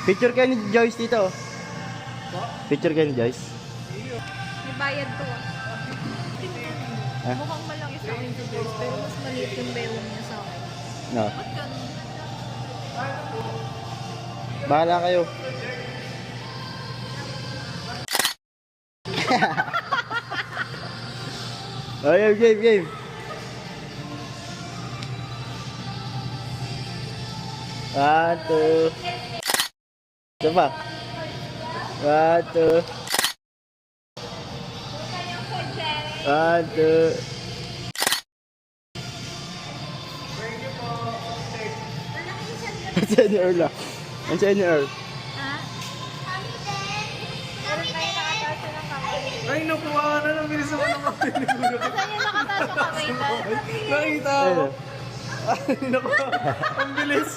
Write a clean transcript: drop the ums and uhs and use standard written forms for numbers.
Picture kayo ni Joyce dito. Picture kayo ni Joyce. May bayad to ah. Ha? Mukhang malaki sa akin to Joyce, pero mas maliit yung bewang niya sa akin. No. Ba't ganun? Bahala kayo. Oh, game. One, two. Isa pa. One, two. One, two. Andiyan ni Earl ah. Andiyan ni Earl. Ha? Meron kayo nakataas yun ng kamay. Ay, nakuha ka na ng bilis naman ng mga pinigulo. Saan yung nakataas yung kamay doon? Nakita Ayun. ako. Ay, nakuha. Ang bilis.